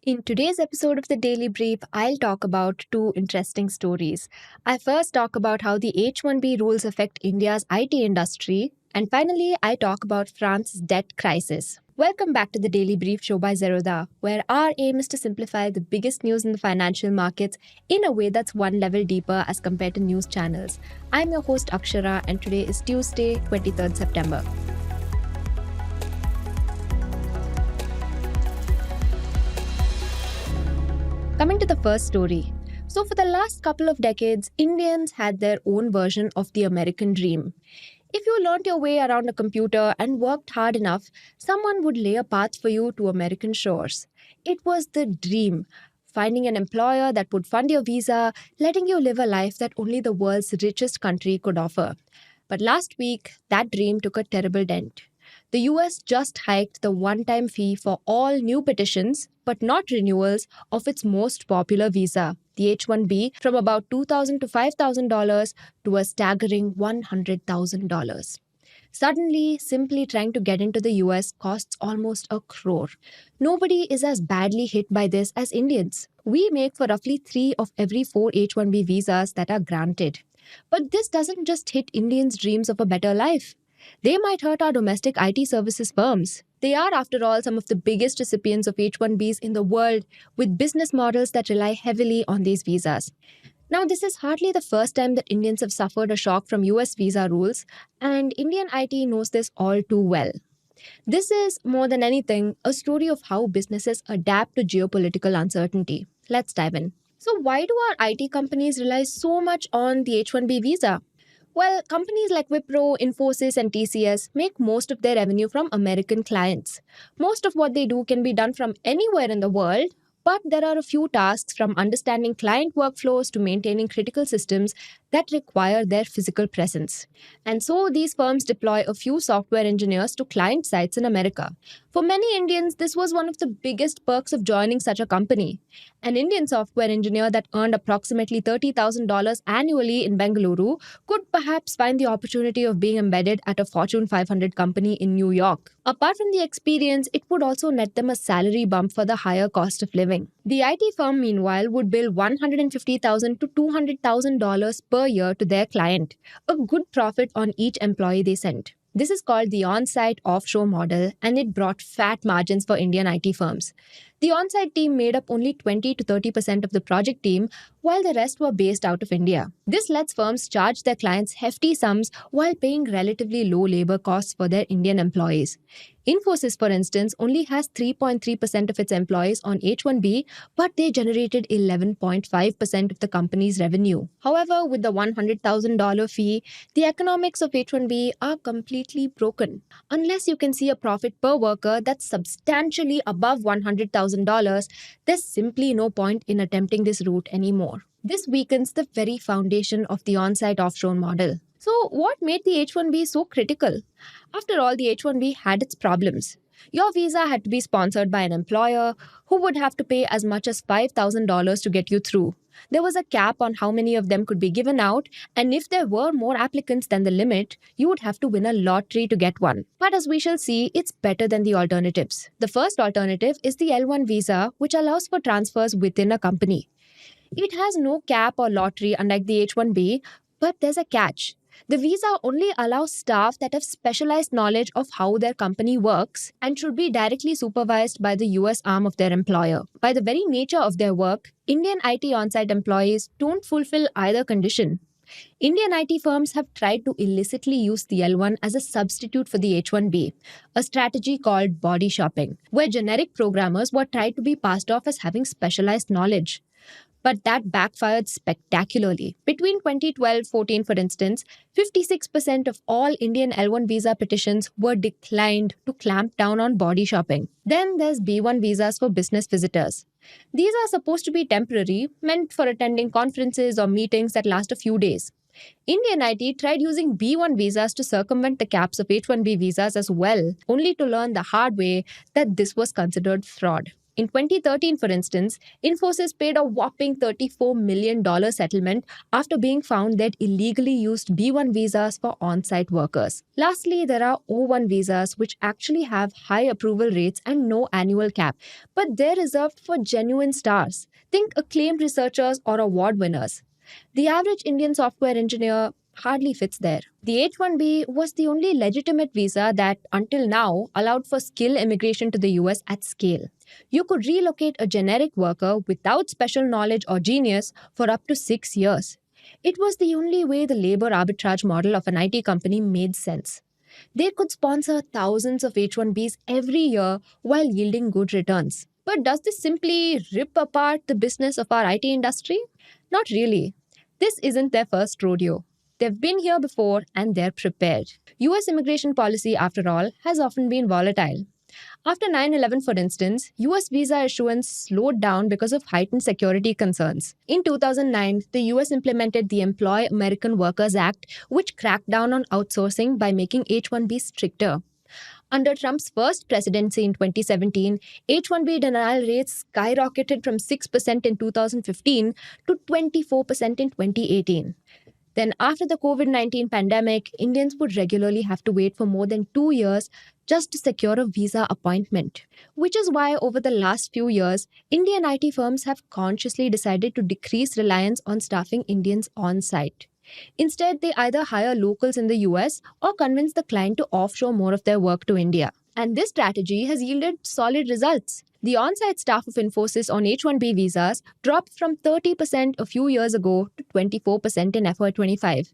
In today's episode of the Daily Brief, I'll talk about two interesting stories. I first talk about how the H1B rules affect India's IT industry, and finally, I talk about France's debt crisis. Welcome back to the Daily Brief show by Zerodha, where our aim is to simplify the biggest news in the financial markets in a way that's one level deeper as compared to news channels. I'm your host Akshara, and today is Tuesday, 23rd September. Coming to the first story. So, for the last couple of decades, Indians had their own version of the American dream. If you learnt your way around a computer and worked hard enough, someone would lay a path for you to American shores. It was the dream. Finding an employer that would fund your visa, letting you live a life that only the world's richest country could offer. But last week, that dream took a terrible dent. The US just hiked the one-time fee for all new petitions, but not renewals, of its most popular visa, the H-1B, from about $2,000 to $5,000 to a staggering $100,000. Suddenly, simply trying to get into the US costs almost a crore. Nobody is as badly hit by this as Indians. We make for roughly 3 of every 4 H-1B visas that are granted. But this doesn't just hit Indians' dreams of a better life. They might hurt our domestic IT services firms. They are, after all, some of the biggest recipients of H-1Bs in the world, with business models that rely heavily on these visas. Now, this is hardly the first time that Indians have suffered a shock from US visa rules, and Indian IT knows this all too well. This is, more than anything, a story of how businesses adapt to geopolitical uncertainty. Let's dive in. So, why do our IT companies rely so much on the H-1B visa? Well, companies like Wipro, Infosys, and TCS make most of their revenue from American clients. Most of what they do can be done from anywhere in the world, but there are a few tasks, from understanding client workflows to maintaining critical systems, that require their physical presence. And so these firms deploy a few software engineers to client sites in America. For many Indians, this was one of the biggest perks of joining such a company. An Indian software engineer that earned approximately $30,000 annually in Bengaluru could perhaps find the opportunity of being embedded at a Fortune 500 company in New York. Apart from the experience, it would also net them a salary bump for the higher cost of living. The IT firm, meanwhile, would bill $150,000 to $200,000 per year to their client, a good profit on each employee they sent. This is called the on-site offshore model, and it brought fat margins for Indian IT firms. The on-site team made up only 20 to 30% of the project team, while the rest were based out of India. This lets firms charge their clients hefty sums while paying relatively low labor costs for their Indian employees. Infosys, for instance, only has 3.3% of its employees on H-1B, but they generated 11.5% of the company's revenue. However, with the $100,000 fee, the economics of H-1B are completely broken. Unless you can see a profit per worker that's substantially above $100,000, there's simply no point in attempting this route anymore. This weakens the very foundation of the on-site offshore model. So, what made the H-1B so critical? After all, the H-1B had its problems. Your visa had to be sponsored by an employer who would have to pay as much as $5,000 to get you through. There was a cap on how many of them could be given out, and if there were more applicants than the limit, you would have to win a lottery to get one. But as we shall see, it's better than the alternatives. The first alternative is the L1 visa, which allows for transfers within a company. It has no cap or lottery unlike the H-1B, but there's a catch. The visa only allows staff that have specialized knowledge of how their company works and should be directly supervised by the US arm of their employer. By the very nature of their work, Indian IT on-site employees don't fulfill either condition. Indian IT firms have tried to illicitly use the L1 as a substitute for the H-1B, a strategy called body shopping, where generic programmers were tried to be passed off as having specialized knowledge. But that backfired spectacularly. Between 2012-14, for instance, 56% of all Indian L1 visa petitions were declined to clamp down on body shopping. Then there's B1 visas for business visitors. These are supposed to be temporary, meant for attending conferences or meetings that last a few days. Indian IT tried using B1 visas to circumvent the caps of H-1B visas as well, only to learn the hard way that this was considered fraud. In 2013, for instance, Infosys paid a whopping $34 million settlement after being found they'd illegally used B1 visas for on-site workers. Lastly, there are O1 visas, which actually have high approval rates and no annual cap, but they're reserved for genuine stars. Think acclaimed researchers or award winners. The average Indian software engineer hardly fits there. The H-1B was the only legitimate visa that, until now, allowed for skill immigration to the US at scale. You could relocate a generic worker without special knowledge or genius for up to 6 years. It was the only way the labor arbitrage model of an IT company made sense. They could sponsor thousands of H-1Bs every year while yielding good returns. But does this simply rip apart the business of our IT industry? Not really. This isn't their first rodeo. They've been here before and they're prepared. US immigration policy, after all, has often been volatile. After 9/11, for instance, US visa issuance slowed down because of heightened security concerns. In 2009, the US implemented the Employ American Workers Act, which cracked down on outsourcing by making H-1B stricter. Under Trump's first presidency in 2017, H-1B denial rates skyrocketed from 6% in 2015 to 24% in 2018. Then, after the COVID-19 pandemic, Indians would regularly have to wait for more than 2 years just to secure a visa appointment. Which is why, over the last few years, Indian IT firms have consciously decided to decrease reliance on staffing Indians on site. Instead, they either hire locals in the US or convince the client to offshore more of their work to India. And this strategy has yielded solid results. The on-site staff of Infosys on H-1B visas dropped from 30% a few years ago to 24% in FY25.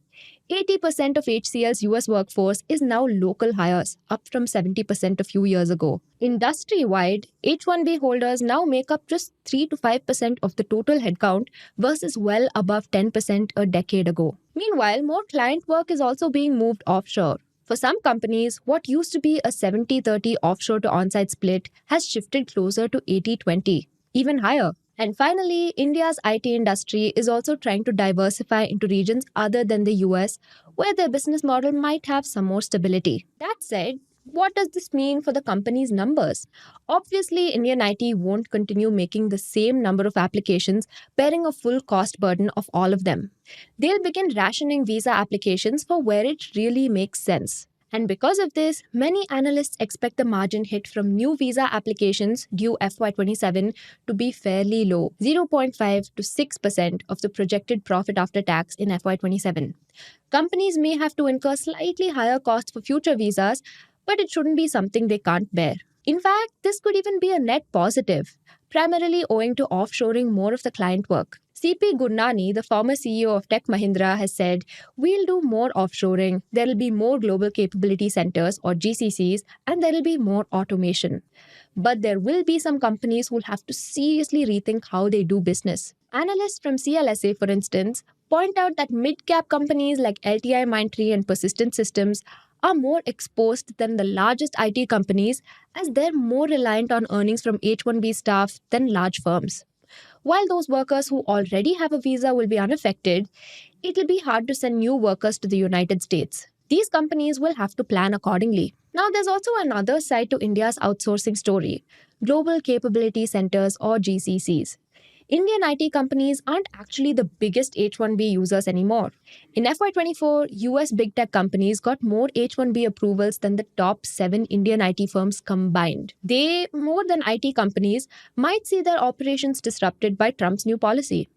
80% of HCL's US workforce is now local hires, up from 70% a few years ago. Industry-wide, H-1B holders now make up just 3 to 5% of the total headcount versus well above 10% a decade ago. Meanwhile, more client work is also being moved offshore. For some companies, what used to be a 70-30 offshore to on-site split has shifted closer to 80-20, even higher. And finally, India's IT industry is also trying to diversify into regions other than the US, where their business model might have some more stability. That said, what does this mean for the company's numbers? Obviously, Indian IT won't continue making the same number of applications, bearing a full cost burden of all of them. They'll begin rationing visa applications for where it really makes sense. And because of this, many analysts expect the margin hit from new visa applications due FY27 to be fairly low, 0.5 to 6% of the projected profit after tax in FY27. Companies may have to incur slightly higher costs for future visas, but it shouldn't be something they can't bear. In fact, this could even be a net positive, primarily owing to offshoring more of the client work. CP Gurnani, the former CEO of Tech Mahindra, has said, "We'll do more offshoring, there will be more global capability centers or GCCs, and there will be more automation. But there will be some companies who will have to seriously rethink how they do business." Analysts from CLSA, for instance, point out that mid-cap companies like LTI Mindtree and Persistent Systems are more exposed than the largest IT companies as they're more reliant on earnings from H-1B staff than large firms. While those workers who already have a visa will be unaffected, it'll be hard to send new workers to the United States. These companies will have to plan accordingly. Now, there's also another side to India's outsourcing story: Global Capability Centers or GCCs. Indian IT companies aren't actually the biggest H-1B users anymore. In FY24, US big tech companies got more H-1B approvals than the top 7 Indian IT firms combined. They, more than IT companies, might see their operations disrupted by Trump's new policy.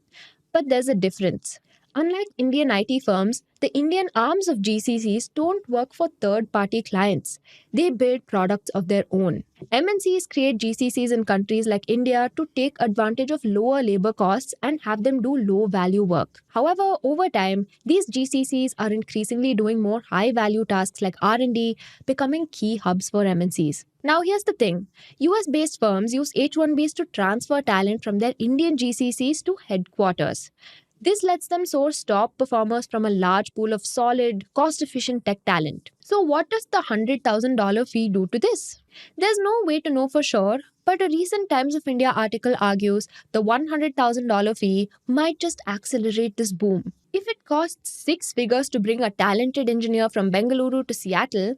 But there's a difference. Unlike Indian IT firms, the Indian arms of GCCs don't work for third-party clients. They build products of their own. MNCs create GCCs in countries like India to take advantage of lower labor costs and have them do low-value work. However, over time, these GCCs are increasingly doing more high-value tasks like R&D, becoming key hubs for MNCs. Now, here's the thing. US-based firms use H-1Bs to transfer talent from their Indian GCCs to headquarters. This lets them source top performers from a large pool of solid, cost-efficient tech talent. So what does the $100,000 fee do to this? There's no way to know for sure, but a recent Times of India article argues the $100,000 fee might just accelerate this boom. If it costs 6 figures to bring a talented engineer from Bengaluru to Seattle,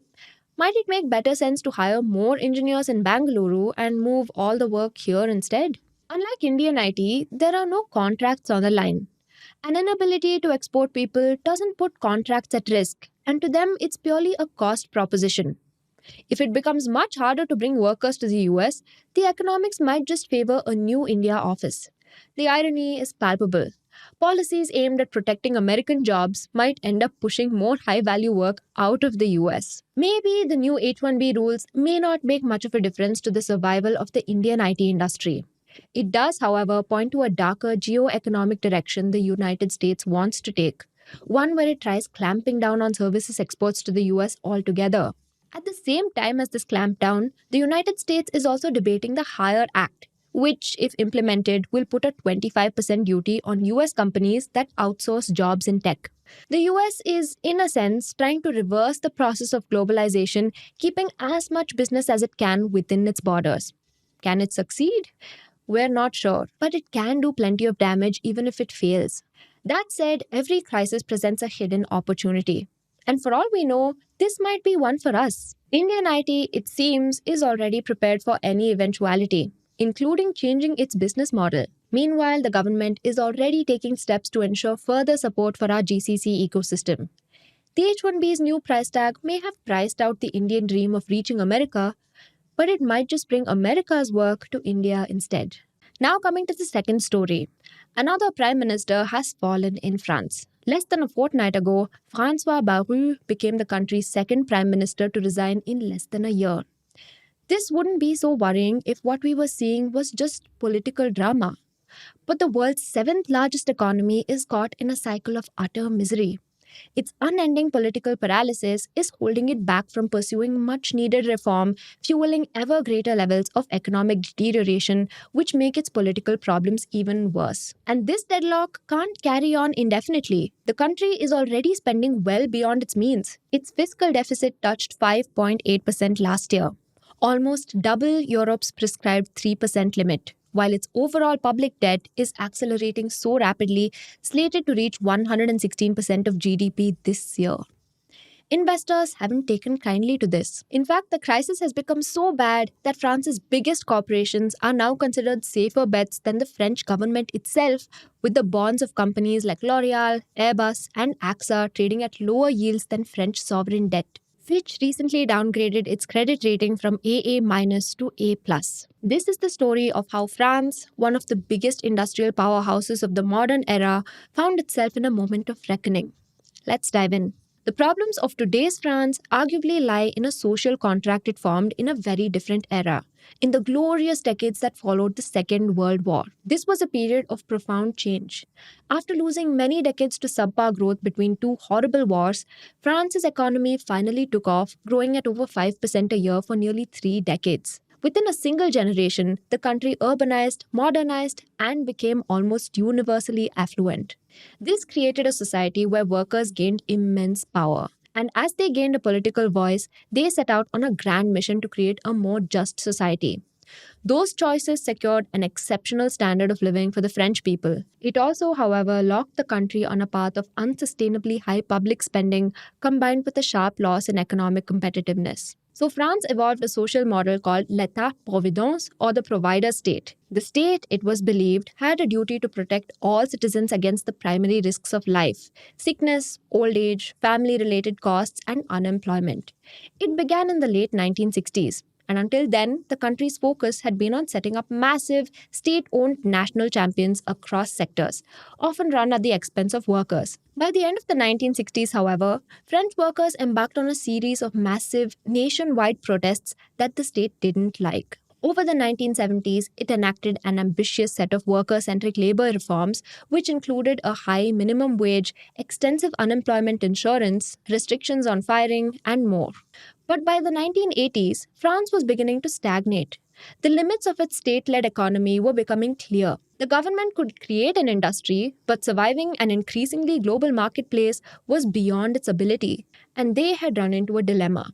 Might it make better sense to hire more engineers in Bangalore and move all the work here instead? Unlike Indian IT, there are no contracts on the line. An inability to export people doesn't put contracts at risk, and to them, it's purely a cost proposition. If it becomes much harder to bring workers to the US, the economics might just favor a new India office. The irony is palpable. Policies aimed at protecting American jobs might end up pushing more high value work out of the US. Maybe the new H1B rules may not make much of a difference to the survival of the Indian IT industry. It does, however, point to a darker geo-economic direction the United States wants to take, one where it tries clamping down on services exports to the US altogether. At the same time as this clampdown, the United States is also debating the HIRE Act, which, if implemented, will put a 25% duty on US companies that outsource jobs in tech. The US is, in a sense, trying to reverse the process of globalization, keeping as much business as it can within its borders. Can it succeed? We're not sure, but it can do plenty of damage even if it fails. That said, every crisis presents a hidden opportunity. And for all we know, this might be one for us. Indian IT, it seems, is already prepared for any eventuality, including changing its business model. Meanwhile, the government is already taking steps to ensure further support for our GCC ecosystem. The H1B's new price tag may have priced out the Indian dream of reaching America, but it might just bring America's work to India instead. Now, coming to the second story. Another prime minister has fallen in France. Less than a fortnight ago, François Bayrou became the country's second prime minister to resign in less than a year. This wouldn't be so worrying if what we were seeing was just political drama. But the world's seventh largest economy is caught in a cycle of utter misery. Its unending political paralysis is holding it back from pursuing much needed reform, fueling ever greater levels of economic deterioration, which make its political problems even worse. And this deadlock can't carry on indefinitely. The country is already spending well beyond its means. Its fiscal deficit touched 5.8% last year, almost double Europe's prescribed 3% limit, while its overall public debt is accelerating so rapidly, slated to reach 116% of GDP this year. Investors haven't taken kindly to this. In fact, the crisis has become so bad that France's biggest corporations are now considered safer bets than the French government itself, with the bonds of companies like L'Oreal, Airbus, and AXA trading at lower yields than French sovereign debt. Fitch recently downgraded its credit rating from AA- to A+. This is the story of how France, one of the biggest industrial powerhouses of the modern era, found itself in a moment of reckoning. Let's dive in. The problems of today's France arguably lie in a social contract it formed in a very different era, in the glorious decades that followed the Second World War. This was a period of profound change. After losing many decades to subpar growth between two horrible wars, France's economy finally took off, growing at over 5% a year for nearly 3 decades. Within a single generation, the country urbanized, modernized, and became almost universally affluent. This created a society where workers gained immense power. And as they gained a political voice, they set out on a grand mission to create a more just society. Those choices secured an exceptional standard of living for the French people. It also, however, locked the country on a path of unsustainably high public spending combined with a sharp loss in economic competitiveness. So France evolved a social model called l'État-providence, or the provider state. The state, it was believed, had a duty to protect all citizens against the primary risks of life: sickness, old age, family-related costs, and unemployment. It began in the late 1960s. And until then, the country's focus had been on setting up massive, state-owned national champions across sectors, often run at the expense of workers. By the end of the 1960s, however, French workers embarked on a series of massive, nationwide protests that the state didn't like. Over the 1970s, it enacted an ambitious set of worker-centric labor reforms, which included a high minimum wage, extensive unemployment insurance, restrictions on firing, and more. But by the 1980s, France was beginning to stagnate. The limits of its state-led economy were becoming clear. The government could create an industry, but surviving an increasingly global marketplace was beyond its ability, and they had run into a dilemma.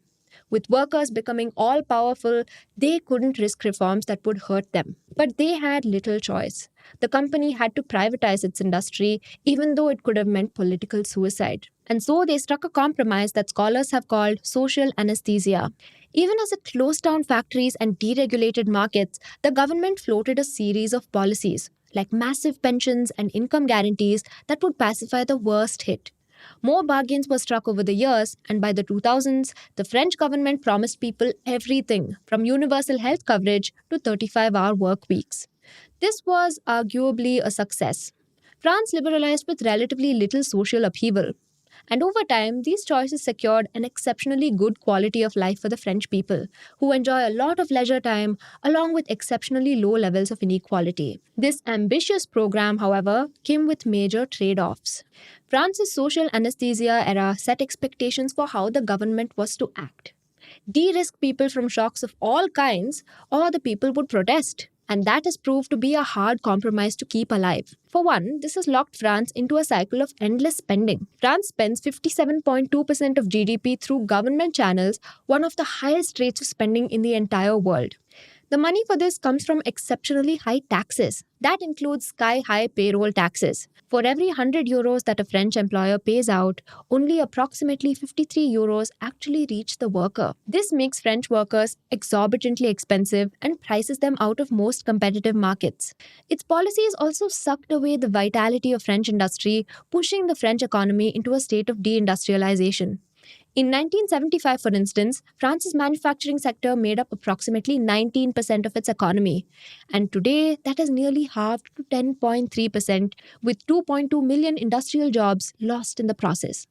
With workers becoming all powerful, they couldn't risk reforms that would hurt them. But they had little choice. The company had to privatize its industry, even though it could have meant political suicide. And so they struck a compromise that scholars have called social anesthesia. Even as it closed down factories and deregulated markets, the government floated a series of policies, like massive pensions and income guarantees, that would pacify the worst hit. More bargains were struck over the years, and by the 2000s, the French government promised people everything from universal health coverage to 35-hour work weeks. This was arguably a success. France liberalized with relatively little social upheaval. And over time, these choices secured an exceptionally good quality of life for the French people, who enjoy a lot of leisure time along with exceptionally low levels of inequality. This ambitious program, however, came with major trade offs. France's social anesthesia era set expectations for how the government was to act. De-risk people from shocks of all kinds, or the people would protest. And that has proved to be a hard compromise to keep alive. For one, this has locked France into a cycle of endless spending. France spends 57.2% of GDP through government channels, one of the highest rates of spending in the entire world. The money for this comes from exceptionally high taxes. That includes sky-high payroll taxes. For every 100 euros that a French employer pays out, only approximately 53 euros actually reach the worker. This makes French workers exorbitantly expensive and prices them out of most competitive markets. Its policies also sucked away the vitality of French industry, pushing the French economy into a state of deindustrialization. In 1975, for instance, France's manufacturing sector made up approximately 19% of its economy. And today, that has nearly halved to 10.3%, with 2.2 million industrial jobs lost in the process.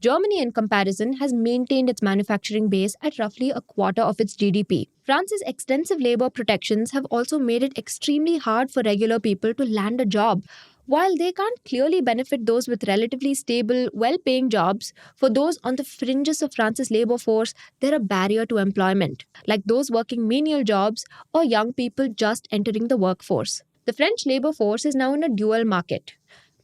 Germany, in comparison, has maintained its manufacturing base at roughly a quarter of its GDP. France's extensive labor protections have also made it extremely hard for regular people to land a job. While they can't clearly benefit those with relatively stable, well-paying jobs, for those on the fringes of France's labor force, they're a barrier to employment, like those working menial jobs or young people just entering the workforce. The French labor force is now in a dual market.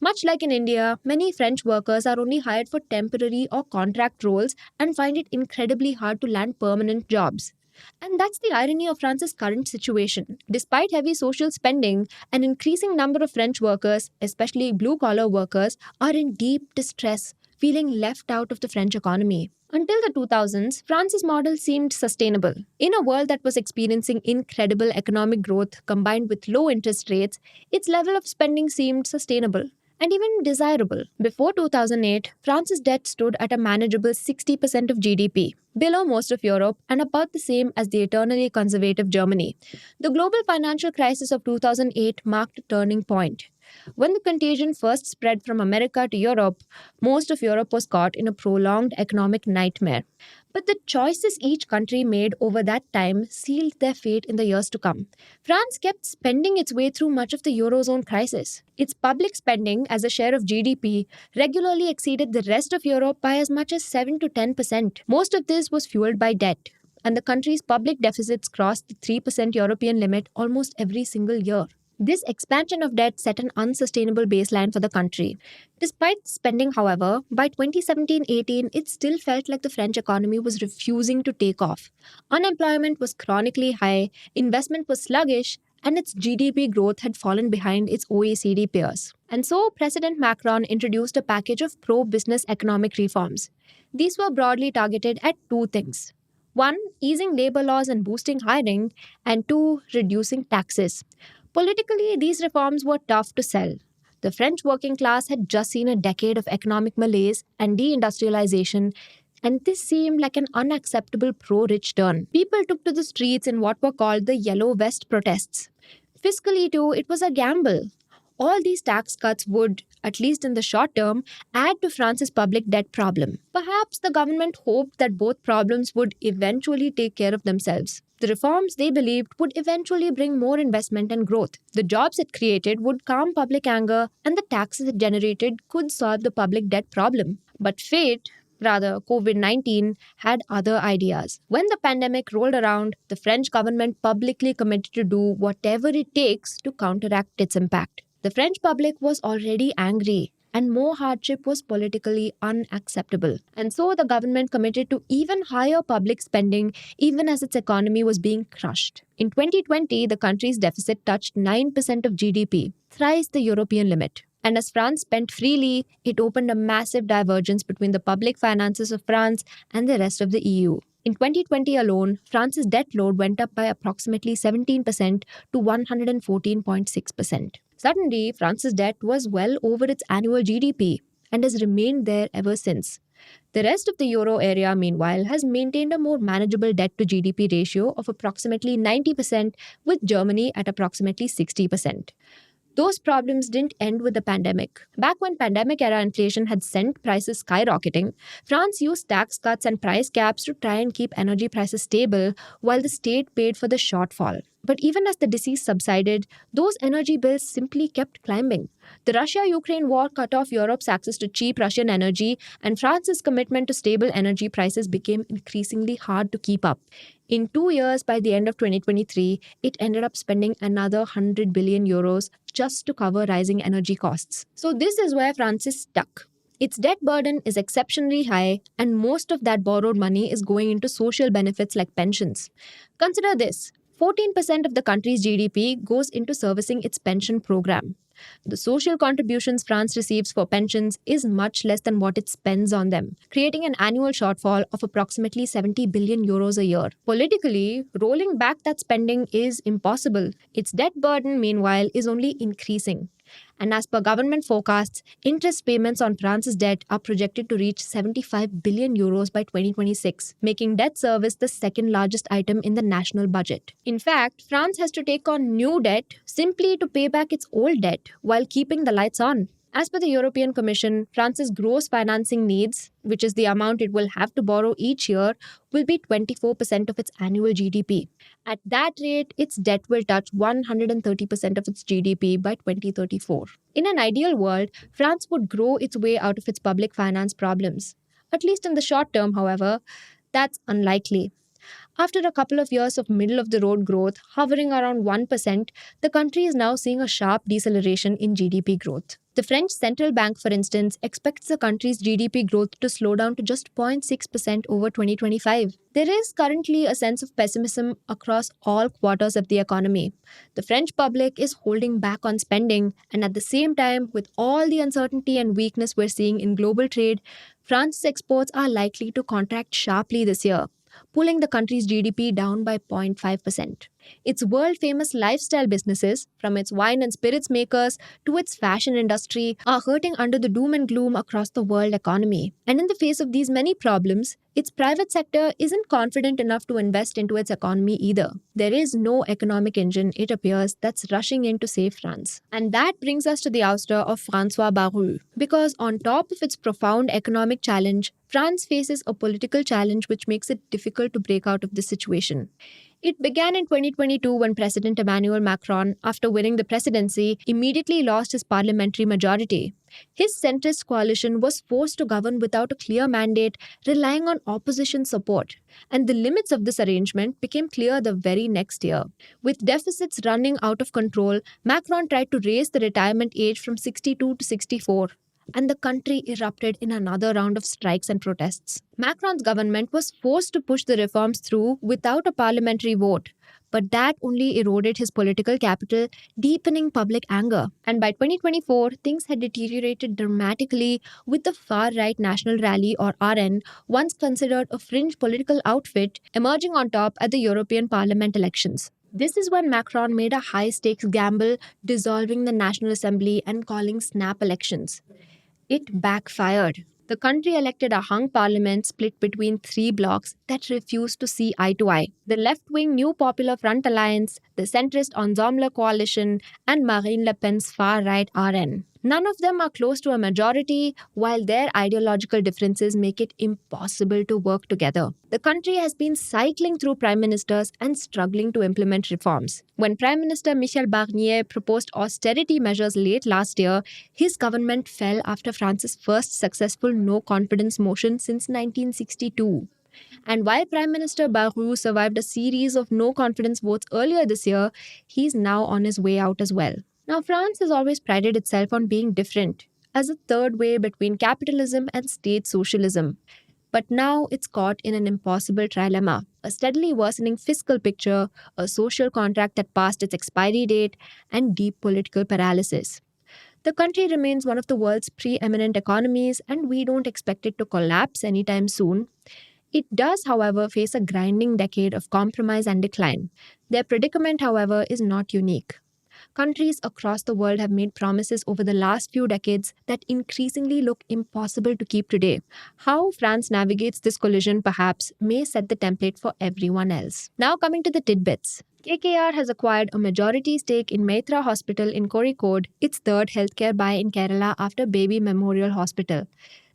Much like in India, many French workers are only hired for temporary or contract roles and find it incredibly hard to land permanent jobs. And that's the irony of France's current situation. Despite heavy social spending, an increasing number of French workers, especially blue-collar workers, are in deep distress, feeling left out of the French economy. Until the 2000s, France's model seemed sustainable. In a world that was experiencing incredible economic growth combined with low interest rates, its level of spending seemed sustainable and even desirable. Before 2008, France's debt stood at a manageable 60% of GDP, below most of Europe and about the same as the eternally conservative Germany. The global financial crisis of 2008 marked a turning point. When the contagion first spread from America to Europe, most of Europe was caught in a prolonged economic nightmare. But the choices each country made over that time sealed their fate in the years to come. France kept spending its way through much of the Eurozone crisis. Its public spending as a share of GDP regularly exceeded the rest of Europe by as much as 7 to 10%. Most of this was fueled by debt, and the country's public deficits crossed the 3% European limit almost every single year. This expansion of debt set an unsustainable baseline for the country. Despite spending, however, by 2017-18, it still felt like the French economy was refusing to take off. Unemployment was chronically high, investment was sluggish, and its GDP growth had fallen behind its OECD peers. And so, President Macron introduced a package of pro-business economic reforms. These were broadly targeted at two things. One, easing labor laws and boosting hiring, and two, reducing taxes. Politically, these reforms were tough to sell. The French working class had just seen a decade of economic malaise and deindustrialization, and this seemed like an unacceptable pro-rich turn. People took to the streets in what were called the Yellow Vest protests. Fiscally, too, it was a gamble. All these tax cuts would, at least in the short term, add to France's public debt problem. Perhaps the government hoped that both problems would eventually take care of themselves. The reforms, they believed, would eventually bring more investment and growth. The jobs it created would calm public anger, and the taxes it generated could solve the public debt problem. But fate, rather COVID-19, had other ideas. When the pandemic rolled around, the French government publicly committed to do whatever it takes to counteract its impact. The French public was already angry. and more hardship was politically unacceptable. And so the government committed to even higher public spending even as its economy was being crushed. In 2020, the country's deficit touched 9% of GDP, thrice the European limit. And as France spent freely, it opened a massive divergence between the public finances of France and the rest of the EU. In 2020 alone, France's debt load went up by approximately 17% to 114.6%. Suddenly, France's debt was well over its annual GDP and has remained there ever since. The rest of the euro area, meanwhile, has maintained a more manageable debt to GDP ratio of approximately 90%, with Germany at approximately 60%. Those problems didn't end with the pandemic. Back when pandemic era inflation had sent prices skyrocketing, France used tax cuts and price caps to try and keep energy prices stable while the state paid for the shortfall. But even as the disease subsided, those energy bills simply kept climbing. The Russia Ukraine war cut off Europe's access to cheap Russian energy, and France's commitment to stable energy prices became increasingly hard to keep up. In 2 years, by the end of 2023, it ended up spending another 100 billion euros just to cover rising energy costs. So, this is where France is stuck. Its debt burden is exceptionally high, and most of that borrowed money is going into social benefits like pensions. Consider this: 14% of the country's GDP goes into servicing its pension program. The social contributions France receives for pensions is much less than what it spends on them, creating an annual shortfall of approximately 70 billion euros a year. Politically, rolling back that spending is impossible. Its debt burden, meanwhile, is only increasing. And as per government forecasts, interest payments on France's debt are projected to reach 75 billion euros by 2026, making debt service the second largest item in the national budget. In fact, France has to take on new debt simply to pay back its old debt while keeping the lights on. As per the European Commission, France's gross financing needs, which is the amount it will have to borrow each year, will be 24% of its annual GDP. At that rate, its debt will touch 130% of its GDP by 2034. In an ideal world, France would grow its way out of its public finance problems. At least in the short term, however, that's unlikely. After a couple of years of middle of the road growth, hovering around 1%, the country is now seeing a sharp deceleration in GDP growth. The French central bank, for instance, expects the country's GDP growth to slow down to just 0.6% over 2025. There is currently a sense of pessimism across all quarters of the economy. The French public is holding back on spending, and at the same time, with all the uncertainty and weakness we're seeing in global trade, France's exports are likely to contract sharply this year, pulling the country's GDP down by 0.5%. Its world-famous lifestyle businesses, from its wine and spirits makers to its fashion industry, are hurting under the doom and gloom across the world economy. And in the face of these many problems, its private sector isn't confident enough to invest into its economy either. There is no economic engine, it appears, that's rushing in to save France. And that brings us to the ouster of François Bayrou. Because on top of its profound economic challenge, France faces a political challenge which makes it difficult to break out of this situation. It began in 2022 when President Emmanuel Macron, after winning the presidency, immediately lost his parliamentary majority. His centrist coalition was forced to govern without a clear mandate, relying on opposition support. And the limits of this arrangement became clear the very next year. With deficits running out of control, Macron tried to raise the retirement age from 62 to 64. And the country erupted in another round of strikes and protests. Macron's government was forced to push the reforms through without a parliamentary vote, but that only eroded his political capital, deepening public anger. And by 2024, things had deteriorated dramatically, with the far-right National Rally, or RN, once considered a fringe political outfit, emerging on top at the European Parliament elections. This is when Macron made a high-stakes gamble, dissolving the National Assembly and calling snap elections. It backfired. The country elected a hung parliament split between three blocs that refused to see eye to eye: the left-wing New Popular Front Alliance, the centrist Ensemble Coalition, and Marine Le Pen's far-right RN. None of them are close to a majority, while their ideological differences make it impossible to work together. The country has been cycling through prime ministers and struggling to implement reforms. When Prime Minister Michel Barnier proposed austerity measures late last year, his government fell after France's first successful no-confidence motion since 1962. And while Prime Minister Bayrou survived a series of no-confidence votes earlier this year, he's now on his way out as well. Now, France has always prided itself on being different. as a third way between capitalism and state socialism. But now it's caught in an impossible trilemma: a steadily worsening fiscal picture, a social contract that passed its expiry date, and deep political paralysis. The country remains one of the world's preeminent economies, and we don't expect it to collapse anytime soon. It does, however, face a grinding decade of compromise and decline. Their predicament, however, is not unique. Countries across the world have made promises over the last few decades that increasingly look impossible to keep today. How France navigates this collision, perhaps, may set the template for everyone else. Now, coming to the tidbits. KKR has acquired a majority stake in Maitra Hospital in Kozhikode, its third healthcare buy in Kerala after Baby Memorial Hospital.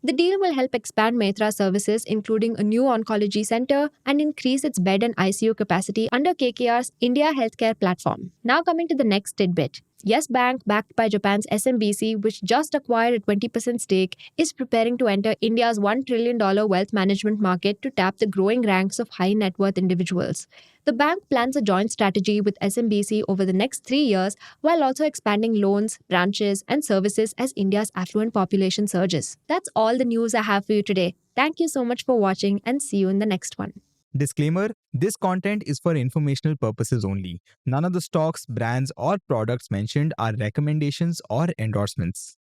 The deal will help expand Maitra services, including a new oncology center, and increase its bed and ICU capacity under KKR's India Healthcare platform. Now, coming to the next tidbit. Yes Bank, backed by Japan's SMBC, which just acquired a 20% stake, is preparing to enter India's $1 trillion wealth management market to tap the growing ranks of high net worth individuals. The bank plans a joint strategy with SMBC over the next 3 years, while also expanding loans, branches, and services as India's affluent population surges. That's all the news I have for you today. Thank you so much for watching, and see you in the next one. Disclaimer: this content is for informational purposes only. None of the stocks, brands, or products mentioned are recommendations or endorsements.